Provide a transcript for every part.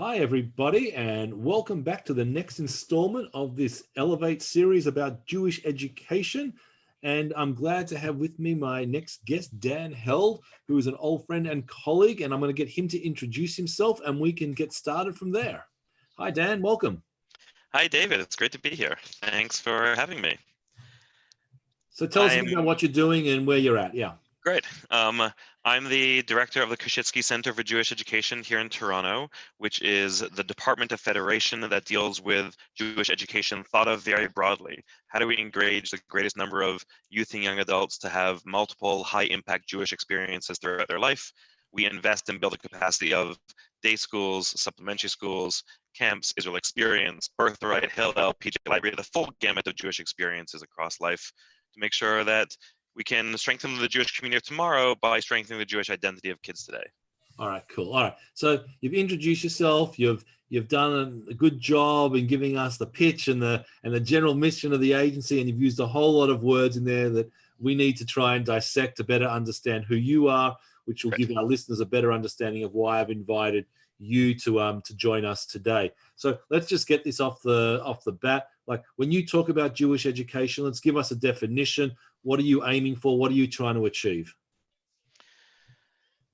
Hi, everybody, and welcome back to the next installment of this Elevate series about Jewish education. And I'm glad to have with me my next guest, Dan Held, who is an old friend and colleague, and I'm going to get him to introduce himself and we can get started from there. Hi, Dan, welcome. Hi, David. It's great to be here. Thanks for having me. So tell us a bit about I'm what you're doing and where you're at. Yeah. great. I'm the director of the Koshitsky Center for Jewish Education here in Toronto, which is the department of federation that deals with Jewish education thought of very broadly. How do we engage the greatest number of youth and young adults to have multiple high-impact Jewish experiences throughout their life? We invest and build the capacity of day schools, supplementary schools, camps, Israel Experience, Birthright, Hillel, PJ Library, the full gamut of Jewish experiences across life to make sure that we can strengthen the Jewish community of tomorrow by strengthening the Jewish identity of kids today. All right, cool. All right. So you've introduced yourself. You've done a good job in giving us the pitch and the general mission of the agency, and you've used a whole lot of words in there that we need to try and dissect to better understand who you are, which will Great. give our listeners a better understanding of why I've invited you to join us today. So let's just get this off the bat. Like when you talk about Jewish education, let's give us a definition. What are you aiming for? What are you trying to achieve?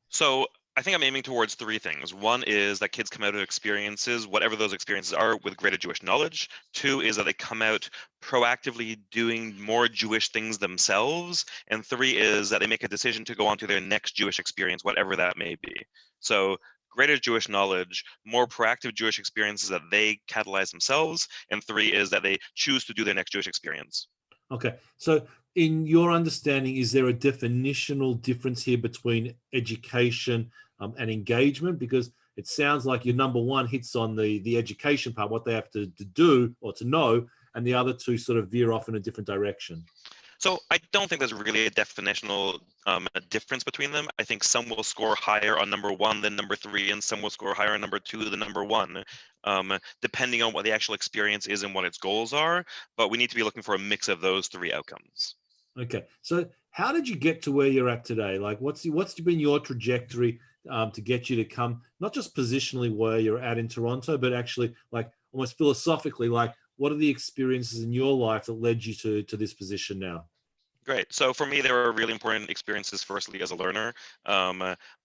So I think I'm aiming towards three things. One is that kids come out of experiences, whatever those experiences are, with greater Jewish knowledge. Two is that they come out proactively doing more Jewish things themselves. And three is that they make a decision to go on to their next Jewish experience, whatever that may be. So greater Jewish knowledge, more proactive Jewish experiences that they catalyze themselves. And three is that they choose to do their next Jewish experience. Okay. So in your understanding, is there a definitional difference here between education and engagement? Because it sounds like your number one hits on the education part, what they have to do or to know, and the other two sort of veer off in a different direction. So I don't think there's really a definitional difference between them. I think some will score higher on number one than number three, and some will score higher on number two than number one, depending on what the actual experience is and what its goals are. But we need to be looking for a mix of those three outcomes. Okay. So how did you get to where you're at today? Like what's been your trajectory to get you to come, not just positionally where you're at in Toronto, but actually like almost philosophically, like what are the experiences in your life that led you to this position now? Great. So for me, there were really important experiences, firstly, as a learner.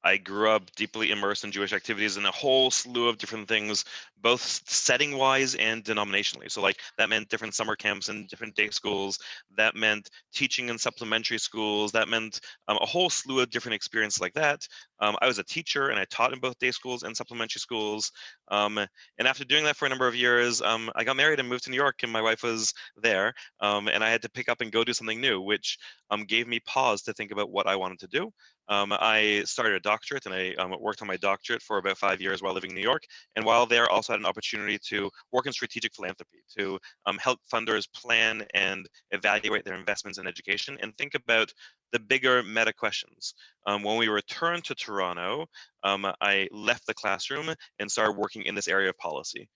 I grew up deeply immersed in Jewish activities and a whole slew of different things, both setting-wise and denominationally. So like that meant different summer camps and different day schools. That meant teaching in supplementary schools. That meant a whole slew of different experiences like that. I was a teacher and I taught in both day schools and supplementary schools. And after doing that for a number of years, I got married and moved to New York, and my wife was there. And I had to pick up and go do something new, which gave me pause to think about what I wanted to do. I started a doctorate, and I worked on my doctorate for about 5 years while living in New York. And while there, also had an opportunity to work in strategic philanthropy, to help funders plan and evaluate their investments in education and think about the bigger meta questions. When we returned to Toronto, I left the classroom and started working in this area of policy.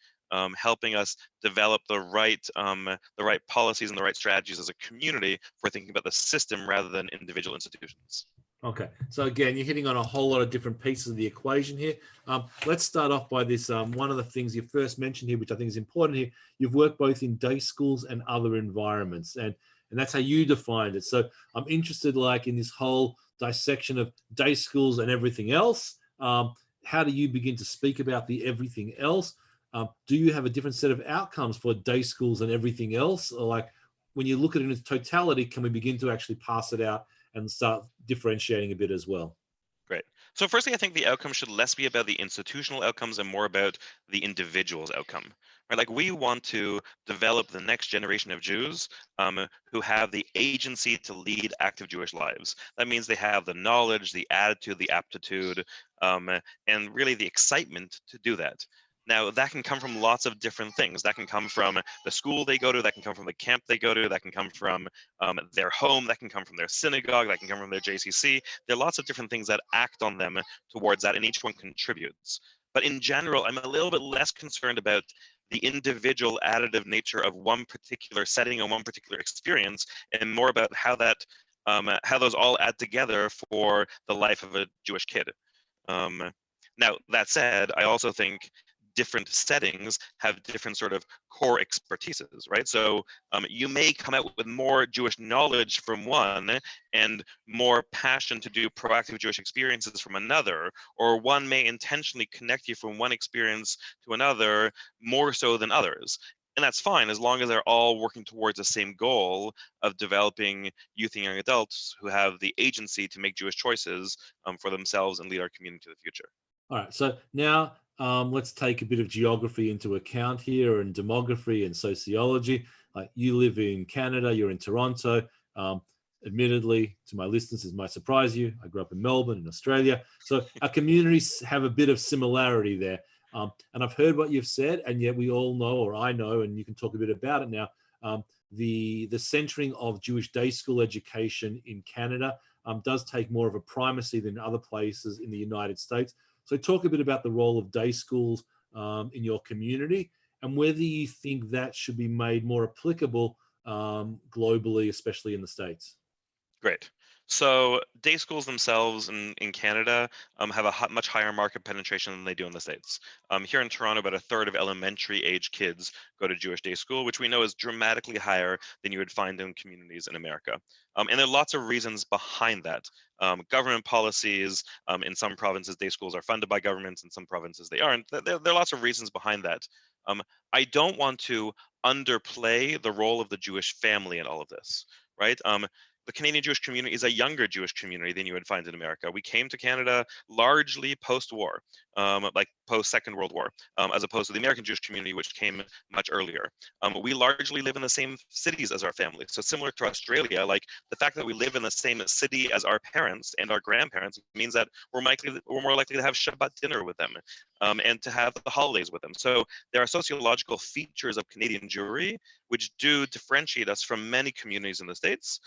Helping us develop the right policies and the right strategies as a community for thinking about the system rather than individual institutions. Okay, so again, you're hitting on a whole lot of different pieces of the equation here. Let's start off by this. One of the things you first mentioned here, which I think is important here, you've worked both in day schools and other environments, and that's how you defined it. So I'm interested, like in this whole dissection of day schools and everything else. How do you begin to speak about the everything else? Do you have a different set of outcomes for day schools and everything else? Or like when you look at it in its totality, can we begin to actually pass it out and start differentiating a bit as well? Great. So firstly, I think the outcome should less be about the institutional outcomes and more about the individual's outcome. Right? Like we want to develop the next generation of Jews who have the agency to lead active Jewish lives. That means they have the knowledge, the attitude, the aptitude, and really the excitement to do that. Now, that can come from lots of different things. That can come from the school they go to, that can come from the camp they go to, that can come from their home, that can come from their synagogue, that can come from their JCC. There are lots of different things that act on them towards that, and each one contributes. But in general, I'm a little bit less concerned about the individual additive nature of one particular setting and one particular experience, and more about how those all add together for the life of a Jewish kid. Now, that said, I also think different settings have different sort of core expertises, right? So you may come out with more Jewish knowledge from one and more passion to do proactive Jewish experiences from another, or one may intentionally connect you from one experience to another more so than others. And that's fine as long as they're all working towards the same goal of developing youth and young adults who have the agency to make Jewish choices for themselves and lead our community to the future. All right. So now let's take a bit of geography into account here, and demography and sociology. Like, you live in Canada, you're in Toronto. Um, Admittedly, to my listeners, this might surprise you, I grew up in Melbourne, in Australia. So our communities have a bit of similarity there. And I've heard what you've said, and yet we all know, or I know, and you can talk a bit about it now, the centering of Jewish day school education in Canada does take more of a primacy than other places in the United States. So talk a bit about the role of day schools in your community, and whether you think that should be made more applicable globally, especially in the States. Great. So day schools themselves in Canada have a much higher market penetration than they do in the States. Here in Toronto, about a third of elementary age kids go to Jewish day school, which we know is dramatically higher than you would find in communities in America. And there are lots of reasons behind that. Government policies, in some provinces, day schools are funded by governments, in some provinces they aren't. There are lots of reasons behind that. I don't want to underplay the role of the Jewish family in all of this, right? The Canadian Jewish community is a younger Jewish community than you would find in America. We came to Canada largely post-war, like post-Second World War, as opposed to the American Jewish community, which came much earlier. We largely live in the same cities as our families. So similar to Australia, like the fact that we live in the same city as our parents and our grandparents means that we're more likely to have Shabbat dinner with them, and to have the holidays with them. So there are sociological features of Canadian Jewry which do differentiate us from many communities in the States.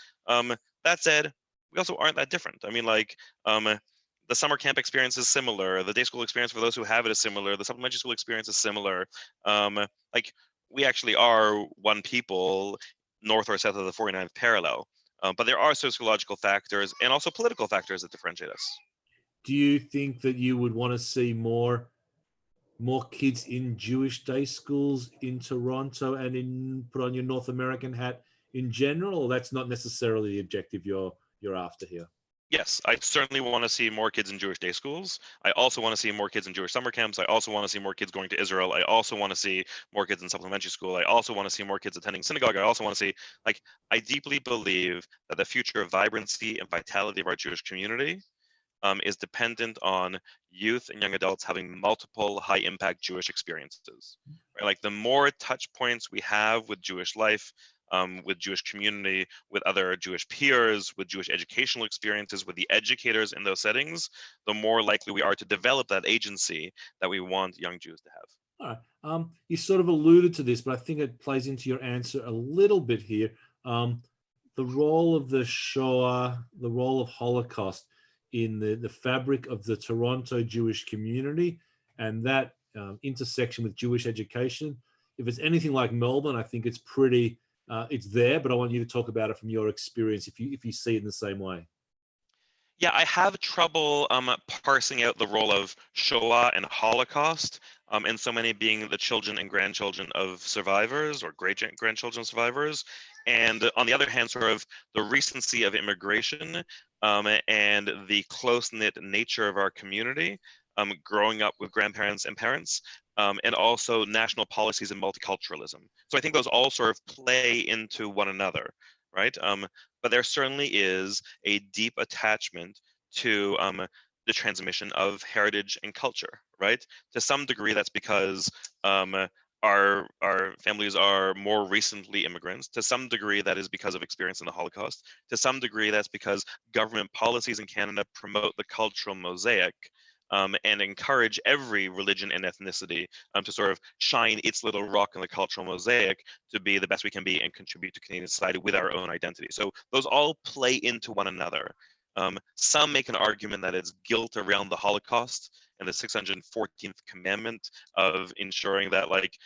That said, we also aren't that different. I mean, like, the summer camp experience is similar. The day school experience for those who have it is similar. The supplementary school experience is similar. Like, we actually are one people, north or south of the 49th parallel. But there are sociological factors and also political factors that differentiate us. Do you think that you would want to see more kids in Jewish day schools in Toronto and in, put on your North American hat, in general, or that's not necessarily the objective you're after here? Yes, I certainly want to see more kids in Jewish day schools. I also want to see more kids in Jewish summer camps. I also want to see more kids going to Israel. I also want to see more kids in supplementary school. I also want to see more kids attending synagogue. I also want to see, like, I deeply believe that the future of vibrancy and vitality of our Jewish community is dependent on youth and young adults having multiple high impact Jewish experiences. Right? Like, the more touch points we have with Jewish life, with Jewish community, with other Jewish peers, with Jewish educational experiences, with the educators in those settings, the more likely we are to develop that agency that we want young Jews to have. All right. You sort of alluded to this, but I think it plays into your answer a little bit here. The role of the Shoah, the role of Holocaust in the fabric of the Toronto Jewish community, and that intersection with Jewish education. If it's anything like Melbourne, I think it's pretty, it's there, but I want you to talk about it from your experience, if you see it in the same way. Yeah, I have trouble parsing out the role of Shoah and Holocaust, and so many being the children and grandchildren of survivors or great grandchildren of survivors. And on the other hand, sort of the recency of immigration, and the close-knit nature of our community, growing up with grandparents and parents, and also national policies and multiculturalism. So I think those all sort of play into one another, right? But there certainly is a deep attachment to the transmission of heritage and culture, right? To some degree, that's because our families are more recently immigrants. To some degree, that is because of experience in the Holocaust. To some degree, that's because government policies in Canada promote the cultural mosaic, and encourage every religion and ethnicity to sort of shine its little rock in the cultural mosaic to be the best we can be and contribute to Canadian society with our own identity. So those all play into one another. Some make an argument that it's guilt around the Holocaust and the 614th commandment of ensuring that, like,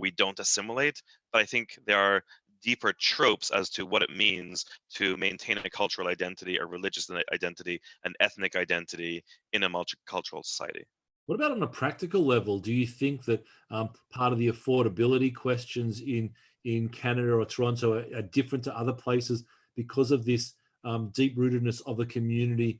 we don't assimilate. But I think there are deeper tropes as to what it means to maintain a cultural identity, a religious identity, an ethnic identity in a multicultural society. What about on a practical level? Do you think that part of the affordability questions in Canada or Toronto are different to other places because of this deep rootedness of the community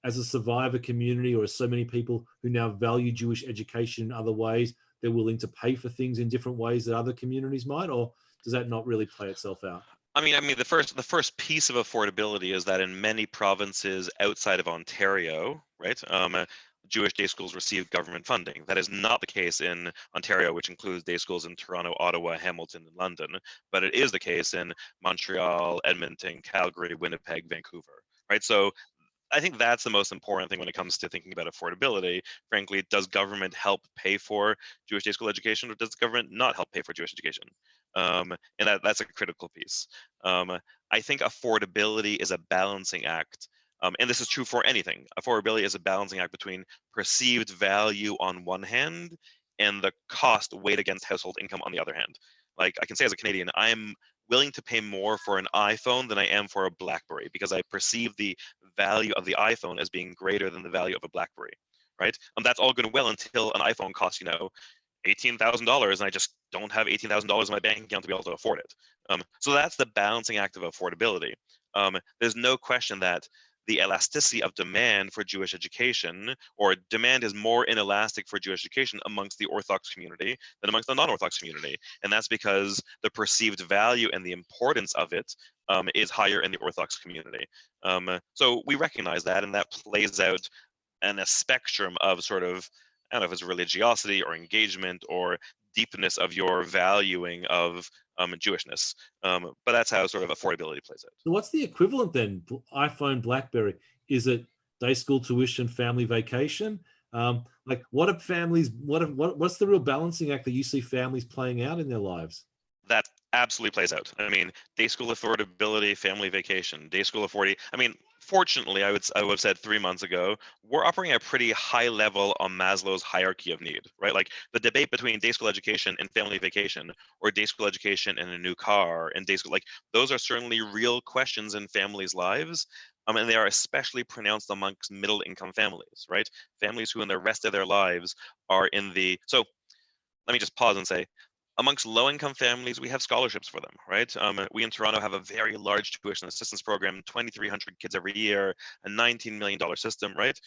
as a survivor community, or as so many people who now value Jewish education in other ways, they're willing to pay for things in different ways that other communities might, or does that not really play itself out? I mean, the first piece of affordability is that in many provinces outside of Ontario, right, Jewish day schools receive government funding. That is not the case in Ontario, which includes day schools in Toronto, Ottawa, Hamilton, and London, but it is the case in Montreal, Edmonton, Calgary, Winnipeg, Vancouver, right? So I think that's the most important thing when it comes to thinking about affordability. Frankly, does government help pay for Jewish day school education, or does the government not help pay for Jewish education? And that's a critical piece. Um, I think affordability is a balancing act. And this is true for anything. Affordability is a balancing act between perceived value on one hand and the cost weighed against household income on the other hand. Like I can say as a Canadian, I'm willing to pay more for an iPhone than I am for a BlackBerry because I perceive the value of the iPhone as being greater than the value of a BlackBerry, right? That's all good and well until an iPhone costs, $18,000, and I just don't have $18,000 in my bank account to be able to afford it. So that's the balancing act of affordability. There's no question that the elasticity of demand for Jewish education, or demand is more inelastic for Jewish education amongst the Orthodox community than amongst the non-Orthodox community. And that's because the perceived value and the importance of it is higher in the Orthodox community. So we recognize that, and that plays out in a spectrum of sort of, I don't know if it's religiosity or engagement or deepness of your valuing of Jewishness. But that's how sort of affordability plays out. So what's the equivalent then? iPhone, BlackBerry? Is it day school tuition, family vacation? Like, what are families? What's the real balancing act that you see families playing out in their lives? That absolutely plays out. I mean, day school affordability, family vacation, day school affordability. I mean, fortunately, I would have said 3 months ago, we're operating at a pretty high level on Maslow's hierarchy of need, right? Like the debate between day school education and family vacation, or day school education and a new car, and day school, like those are certainly real questions in families' lives. And they are especially pronounced amongst middle income families, right? Families who in the rest of their lives are in the, so let me just pause and say, amongst low-income families, we have scholarships for them, right? We in Toronto have a very large tuition assistance program, 2,300 kids every year, a $19 million system, right?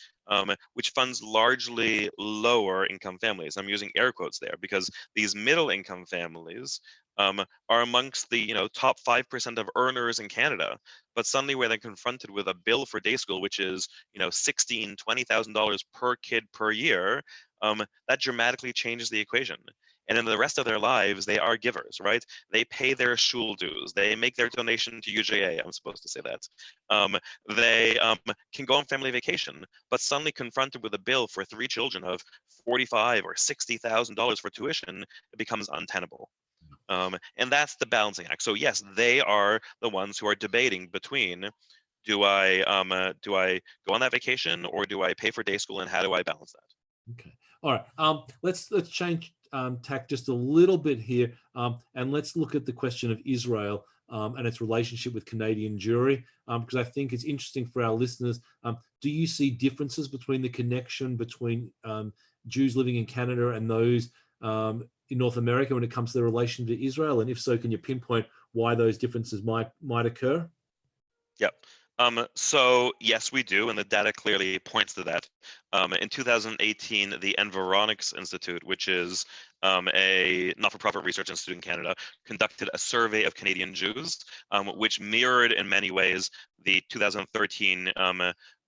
Which funds largely lower income families. I'm using air quotes there because these middle income families are amongst the top 5% of earners in Canada. But suddenly when they're confronted with a bill for day school, which is $16,000, $20,000 per kid per year, that dramatically changes the equation. And in the rest of their lives, they are givers, right? They pay their shul dues. They make their donation to UJA. I'm supposed to say that. They can go on family vacation, but suddenly confronted with a bill for 3 children of $45,000 or $60,000 for tuition, it becomes untenable. And that's the balancing act. So yes, they are the ones who are debating between, do I go on that vacation, or do I pay for day school, and how do I balance that? Okay. All right. Let's change tack just a little bit here, and let's look at the question of Israel and its relationship with Canadian Jewry, because I think it's interesting for our listeners. Do you see differences between the connection between Jews living in Canada and those in North America when it comes to their relation to Israel? And if so, can you pinpoint why those differences might occur? Yep. So yes, we do, and the data clearly points to that. In 2018, the Environics Institute, which is a not-for-profit research institute in Canada, conducted a survey of Canadian Jews, which mirrored in many ways the 2013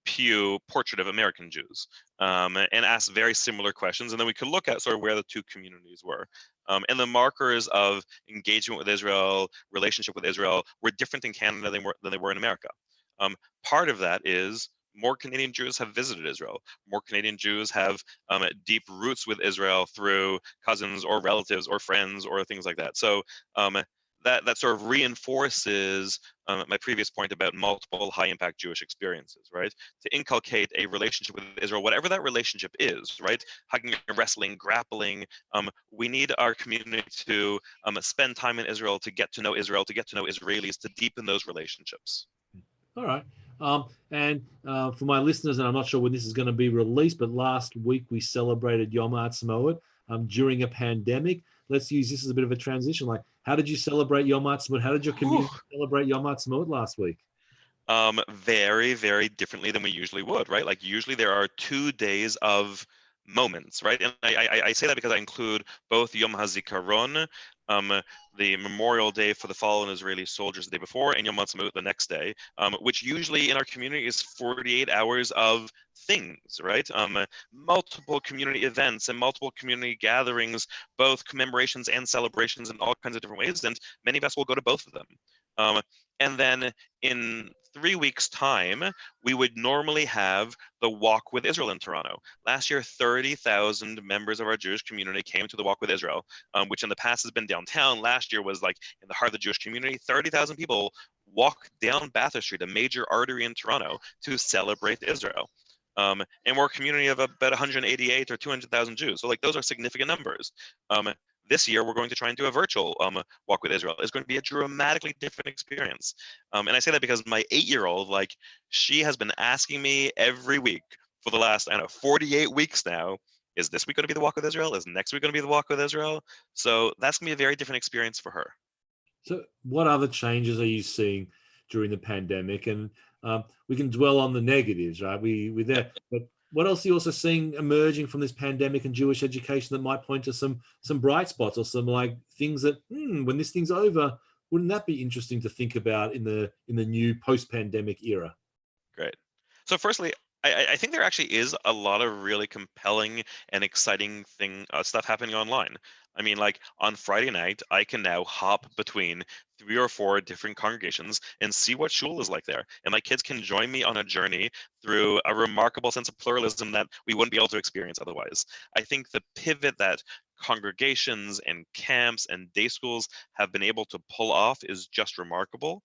Pew portrait of American Jews, and asked very similar questions. And then we could look at sort of where the two communities were. And the markers of engagement with Israel, relationship with Israel, were different in Canada than they were in America. Part of that is more Canadian Jews have visited Israel. More Canadian Jews have deep roots with Israel through cousins or relatives or friends or things like that. So that sort of reinforces my previous point about multiple high-impact Jewish experiences, right? To inculcate a relationship with Israel, whatever that relationship is, right? Hugging, wrestling, grappling. We need our community to spend time in Israel, to get to know Israel, to get to know Israelis, to deepen those relationships. All right. For my listeners, and I'm not sure when this is going to be released, but last week we celebrated Yom Ha'atzmaut during a pandemic. Let's use this as a bit of a transition. Like, how did you celebrate Yom Ha'atzmaut? How did your Whew. community celebrate Yom Ha'atzmaut last week? Very, very differently than we usually would, right? Like usually there are 2 days of moments, right? And I say that because I include both Yom HaZikaron, the Memorial Day for the fallen Israeli soldiers the day before, and Yom Ha'atzmaut the next day, which usually in our community is 48 hours of things, right? Multiple community events and multiple community gatherings, both commemorations and celebrations in all kinds of different ways, and many of us will go to both of them. And then in 3 weeks' time, we would normally have the Walk with Israel in Toronto. Last year, 30,000 members of our Jewish community came to the Walk with Israel, which in the past has been downtown. Last year was like in the heart of the Jewish community. 30,000 people walk down Bathurst Street, a major artery in Toronto, to celebrate Israel. And we're a community of about 188 or 200,000 Jews. So like those are significant numbers. This year, we're going to try and do a virtual Walk with Israel. It's going to be a dramatically different experience. And I say that because my 8-year-old, like, she has been asking me every week for the last, I don't know, 48 weeks now, is this week going to be the Walk with Israel? Is next week going to be the Walk with Israel? So that's going to be a very different experience for her. So, what other changes are you seeing during the pandemic? And we can dwell on the negatives, right? We're there, but what else are you also seeing emerging from this pandemic and Jewish education that might point to some bright spots or some like things that when this thing's over, wouldn't that be interesting to think about in the new post-pandemic era? Great. So firstly, I think there actually is a lot of really compelling and exciting stuff happening online. I mean, like on Friday night, I can now hop between 3 or 4 different congregations and see what shul is like there. And my kids can join me on a journey through a remarkable sense of pluralism that we wouldn't be able to experience otherwise. I think the pivot that congregations and camps and day schools have been able to pull off is just remarkable.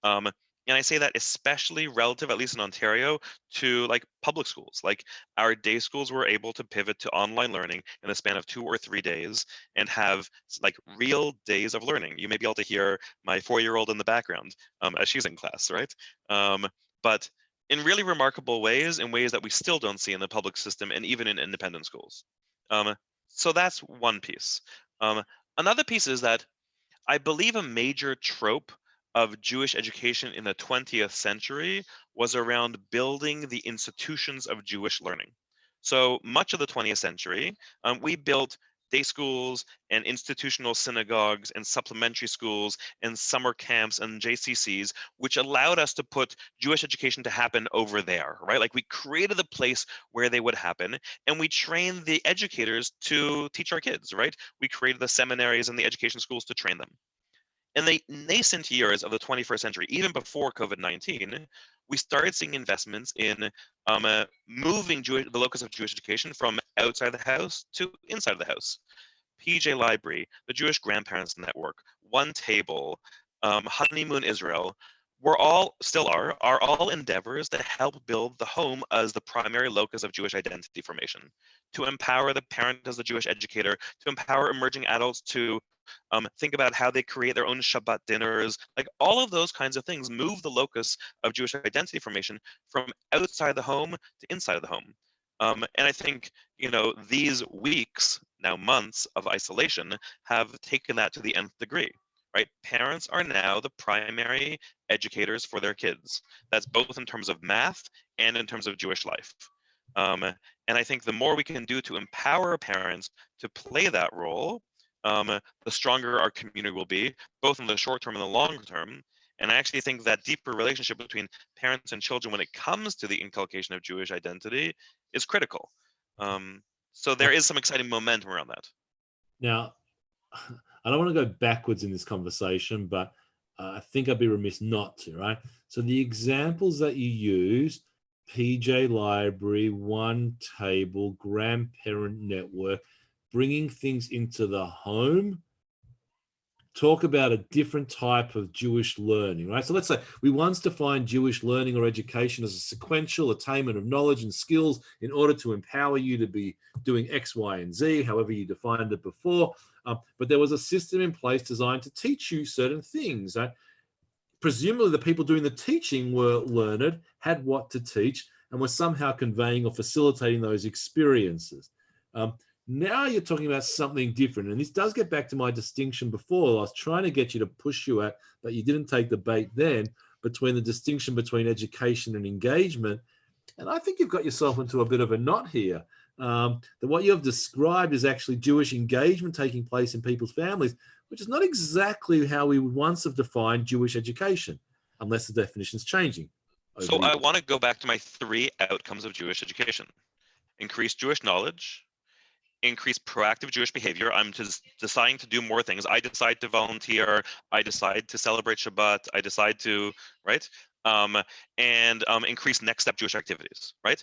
Um, and I say that especially relative, at least in Ontario, to like public schools. Like our day schools were able to pivot to online learning in the span of 2 or 3 days and have like real days of learning. You may be able to hear my 4-year-old in the background as she's in class, right? But in really remarkable ways, in ways that we still don't see in the public system and even in independent schools. So that's one piece. Another piece is that I believe a major trope of Jewish education in the 20th century was around building the institutions of Jewish learning. So much of the 20th century, we built day schools and institutional synagogues and supplementary schools and summer camps and JCCs, which allowed us to put Jewish education to happen over there, right? Like we created the place where they would happen and we trained the educators to teach our kids, right? We created the seminaries and the education schools to train them. In the nascent years of the 21st century, even before COVID-19, we started seeing investments in moving the locus of Jewish education from outside the house to inside the house. PJ Library, the Jewish Grandparents Network, One Table, Honeymoon Israel, still are all endeavors that help build the home as the primary locus of Jewish identity formation, to empower the parent as the Jewish educator, to empower emerging adults to think about how they create their own Shabbat dinners, like all of those kinds of things move the locus of Jewish identity formation from outside the home to inside of the home. And I think, these weeks, now months of isolation have taken that to the nth degree, right? Parents are now the primary educators for their kids. That's both in terms of math and in terms of Jewish life. And I think the more we can do to empower parents to play that role, the stronger our community will be, both in the short term and the long term. And I actually think that deeper relationship between parents and children when it comes to the inculcation of Jewish identity is critical. So there is some exciting momentum around that. Now, I don't want to go backwards in this conversation, but I think I'd be remiss not to, right? So the examples that you use, PJ Library, One Table, Grandparent Network, bringing things into the home, talk about a different type of Jewish learning, right? So let's say we once defined Jewish learning or education as a sequential attainment of knowledge and skills in order to empower you to be doing X, Y, and Z, however you defined it before. But there was a system in place designed to teach you certain things, right? presumably the people doing the teaching were learned, had what to teach, and were somehow conveying or facilitating those experiences. Now you're talking about something different. And this does get back to my distinction before. I was trying to get you to push you at, but you didn't take the bait then, between the distinction between education and engagement. And I think you've got yourself into a bit of a knot here. That what you have described is actually Jewish engagement taking place in people's families, which is not exactly how we would once have defined Jewish education, unless the definition is changing. So I want to go back to my 3 outcomes of Jewish education: increase Jewish knowledge, increase proactive Jewish behavior. I'm just deciding to do more things. I decide to volunteer. I decide to celebrate Shabbat. I decide to, right? And increase next step Jewish activities, right?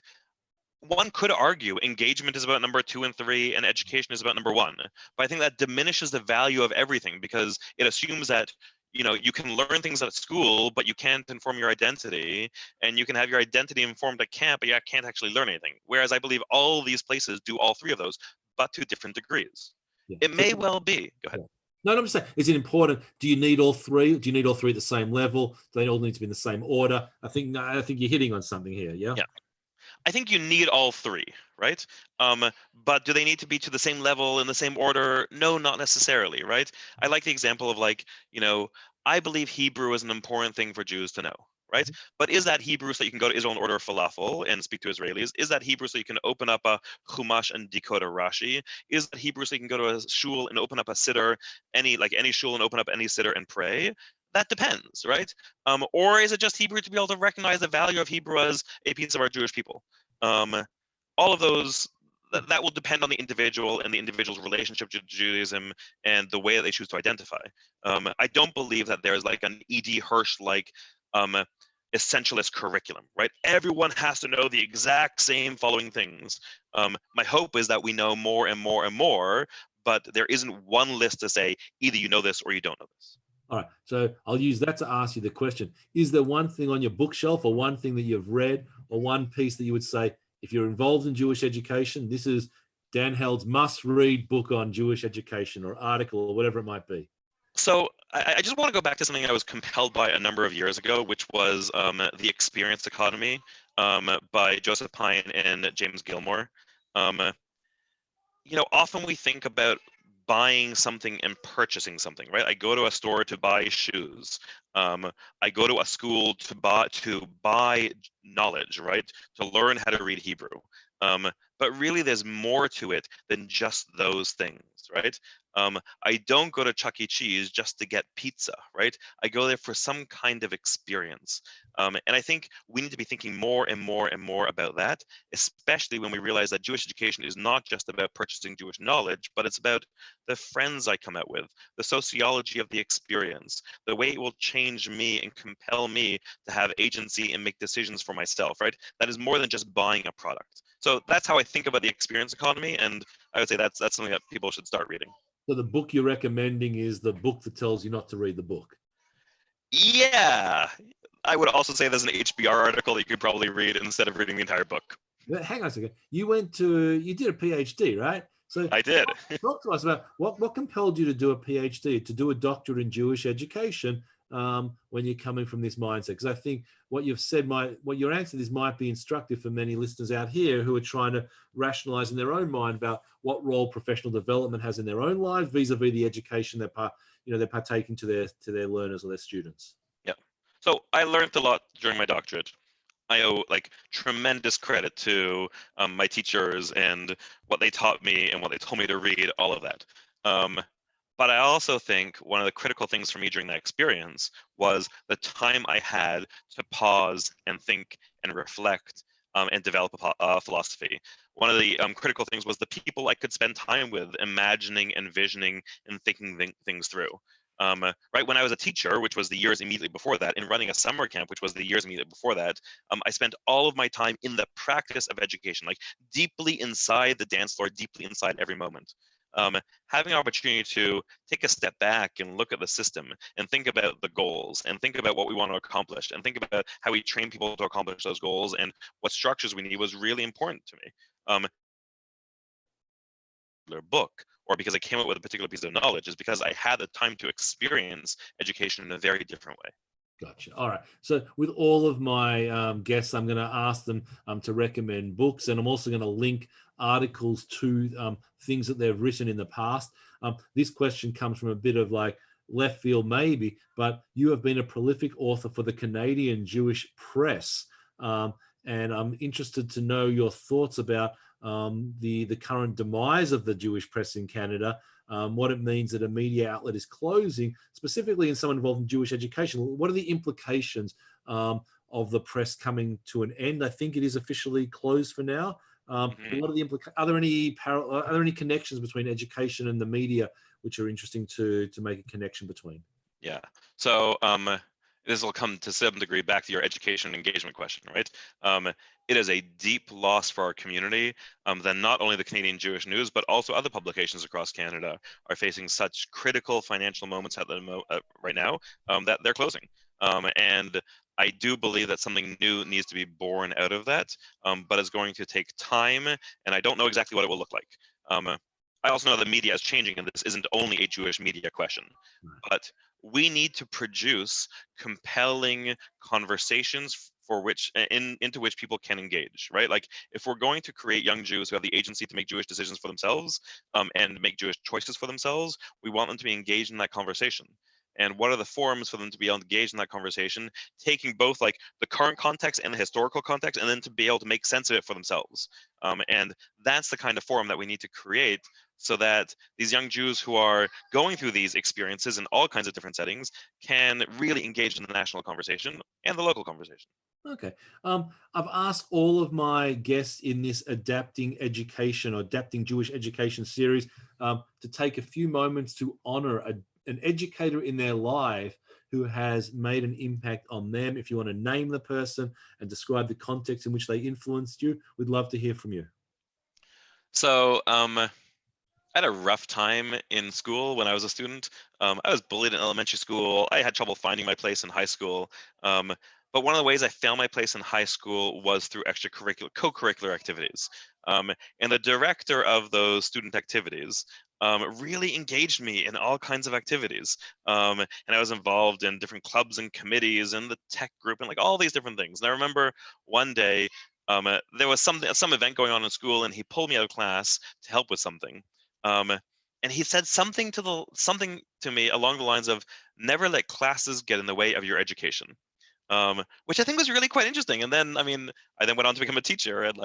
One could argue engagement is about number 2 and 3, and education is about number 1. But I think that diminishes the value of everything, because it assumes that you can learn things at school, but you can't inform your identity, and you can have your identity informed at camp, but you can't actually learn anything. Whereas I believe all these places do all 3 of those, but to different degrees. Yeah. It may well be. Go ahead. Yeah. No, I'm just saying, is it important? Do you need all 3? Do you need all 3 at the same level? Do they all need to be in the same order? I think you're hitting on something here. Yeah. Yeah. I think you need all 3, right? But do they need to be to the same level in the same order? No, not necessarily, right? I like the example of, like, I believe Hebrew is an important thing for Jews to know, right? But is that Hebrew so you can go to Israel and order falafel and speak to Israelis? Is that Hebrew so you can open up a Chumash and decode a Rashi? Is that Hebrew so you can go to a shul and open up a siddur, any shul and open up any siddur and pray? That depends, right? Or is it just Hebrew to be able to recognize the value of Hebrew as a piece of our Jewish people? All of those, that will depend on the individual and the individual's relationship to Judaism and the way that they choose to identify. I don't believe that there's like an E.D. Hirsch-like essentialist curriculum, right? Everyone has to know the exact same following things. My hope is that we know more and more and more, but there isn't one list to say either you know this or you don't know this. All right, so I'll use that to ask you the question. Is there one thing on your bookshelf, or one thing that you've read, or one piece that you would say, if you're involved in Jewish education, this is Dan Held's must-read book on Jewish education, or article, or whatever it might be? So I just want to go back to something I was compelled by a number of years ago, which was The Experience Economy by Joseph Pine and James Gilmore. Often we think about buying something and purchasing something, right? I go to a store to buy shoes. I go to a school to buy knowledge, right? To learn how to read Hebrew. But really, there's more to it than just those things, right? I don't go to Chuck E. Cheese just to get pizza, right? I go there for some kind of experience. And I think we need to be thinking more and more and more about that, especially when we realize that Jewish education is not just about purchasing Jewish knowledge, but it's about the friends I come out with, the sociology of the experience, the way it will change me and compel me to have agency and make decisions for myself, right? That is more than just buying a product. So that's how I think about the experience economy, and I would say that's something that people should start reading. So the book you're recommending is the book that tells you not to read the book? Yeah. I would also say there's an HBR article that you could probably read instead of reading the entire book. But hang on a second. You did a PhD, right? So I did. Talk to us about what compelled you to do a PhD, to do a doctorate in Jewish education, when you're coming from this mindset. Because I think what you've said what your answer to this might be instructive for many listeners out here who are trying to rationalize in their own mind about what role professional development has in their own lives vis-a-vis the education they're partaking to their learners or their students. Yeah. So I learned a lot during my doctorate. I owe tremendous credit to my teachers and what they taught me and what they told me to read, all of that. But I also think one of the critical things for me during that experience was the time I had to pause and think and reflect and develop a philosophy. One of the critical things was the people I could spend time with, imagining, envisioning, and thinking things through. Right when I was a teacher, which was the years immediately before that, and running a summer camp, which was the years immediately before that, I spent all of my time in the practice of education, deeply inside the dance floor, deeply inside every moment. Having an opportunity to take a step back and look at the system and think about the goals and think about what we want to accomplish and think about how we train people to accomplish those goals and what structures we need was really important to me. Book, or because I came up with a particular piece of knowledge, is because I had the time to experience education in a very different way. Gotcha. All right. So with all of my guests, I'm going to ask them to recommend books, and I'm also going to link articles to things that they've written in the past. This question comes from a bit of like left field, maybe, but you have been a prolific author for the Canadian Jewish press, and I'm interested to know your thoughts about the current demise of the Jewish press in Canada. What it means that a media outlet is closing, specifically in someone involved in Jewish education. What are the implications of the press coming to an end? I think it is officially closed for now. But what are the implications? Are there any connections between education and the media, which are interesting to make a connection between? Yeah. So this will come to some degree back to your education and engagement question, right? It is a deep loss for our community that not only the Canadian Jewish News, but also other publications across Canada are facing such critical financial moments right now that they're closing. And I do believe that something new needs to be born out of that, but it's going to take time, and I don't know exactly what it will look like. I also know the media is changing, and this isn't only a Jewish media question, but we need to produce compelling conversations for which into which people can engage, right? Like if we're going to create young Jews who have the agency to make Jewish decisions for themselves and make Jewish choices for themselves, we want them to be engaged in that conversation. And what are the forums for them to be able to engage in that conversation, taking both like the current context and the historical context, and then to be able to make sense of it for themselves. And that's the kind of forum that we need to create so that these young Jews who are going through these experiences in all kinds of different settings can really engage in the national conversation and the local conversation. Okay. I've asked all of my guests in this Adapting Education or Adapting Jewish Education series to take a few moments to honor an educator in their life who has made an impact on them. If you want to name the person and describe the context in which they influenced you, we'd love to hear from you. So I had a rough time in school when I was a student. I was bullied in elementary school. I had trouble finding my place in high school. But one of the ways I found my place in high school was through co-curricular activities. And the director of those student activities really engaged me in all kinds of activities. And I was involved in different clubs and committees and the tech group and like all these different things. And I remember one day there was some event going on in school, and he pulled me out of class to help with something. Um, and he said something to me along the lines of, "Never let classes get in the way of your education," which I think was really quite interesting. And then, I then went on to become a teacher and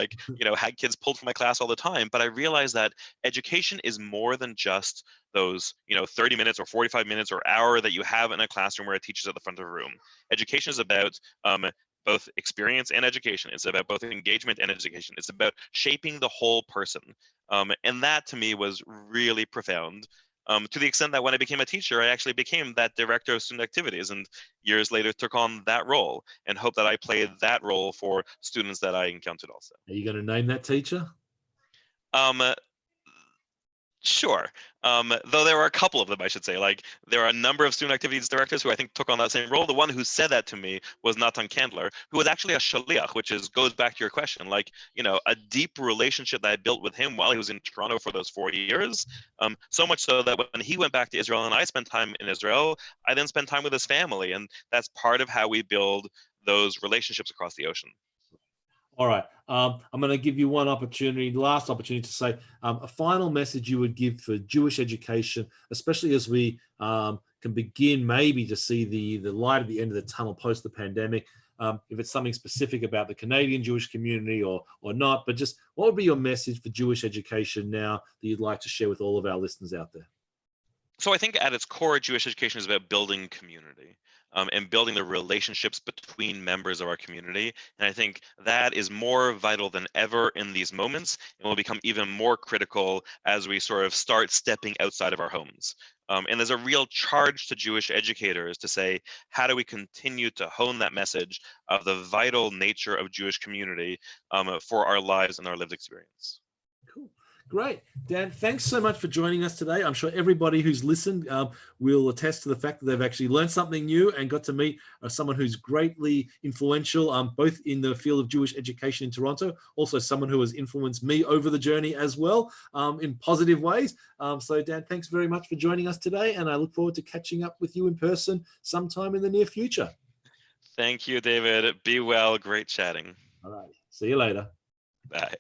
had kids pulled from my class all the time. But I realized that education is more than just those 30 minutes or 45 minutes or hour that you have in a classroom where a teacher's at the front of a room. Education is about both experience and education. It's about both engagement and education. It's about shaping the whole person. And that to me was really profound. To the extent that when I became a teacher, I actually became that director of student activities, and years later took on that role and hope that I played that role for students that I encountered also. Are you going to name that teacher? Um, Sure. Though there were a couple of them, I should say. Like there are a number of student activities directors who I think took on that same role. The one who said that to me was Natan Candler, who was actually a shaliach, which goes back to your question. Like, a deep relationship that I built with him while he was in Toronto for those 4 years. So much so that when he went back to Israel and I spent time in Israel, I then spent time with his family. And that's part of how we build those relationships across the ocean. All right. I'm going to give you one opportunity, last opportunity to say a final message you would give for Jewish education, especially as we can begin maybe to see the light at the end of the tunnel post the pandemic. If it's something specific about the Canadian Jewish community or not, but just what would be your message for Jewish education now that you'd like to share with all of our listeners out there? So I think at its core, Jewish education is about building community and building the relationships between members of our community. And I think that is more vital than ever in these moments and will become even more critical as we sort of start stepping outside of our homes. And there's a real charge to Jewish educators to say, how do we continue to hone that message of the vital nature of Jewish community for our lives and our lived experience? Cool. Great. Dan, thanks so much for joining us today. I'm sure everybody who's listened will attest to the fact that they've actually learned something new and got to meet someone who's greatly influential, both in the field of Jewish education in Toronto, also someone who has influenced me over the journey as well in positive ways. So Dan, thanks very much for joining us today. And I look forward to catching up with you in person sometime in the near future. Thank you, David. Be well. Great chatting. All right. See you later. Bye.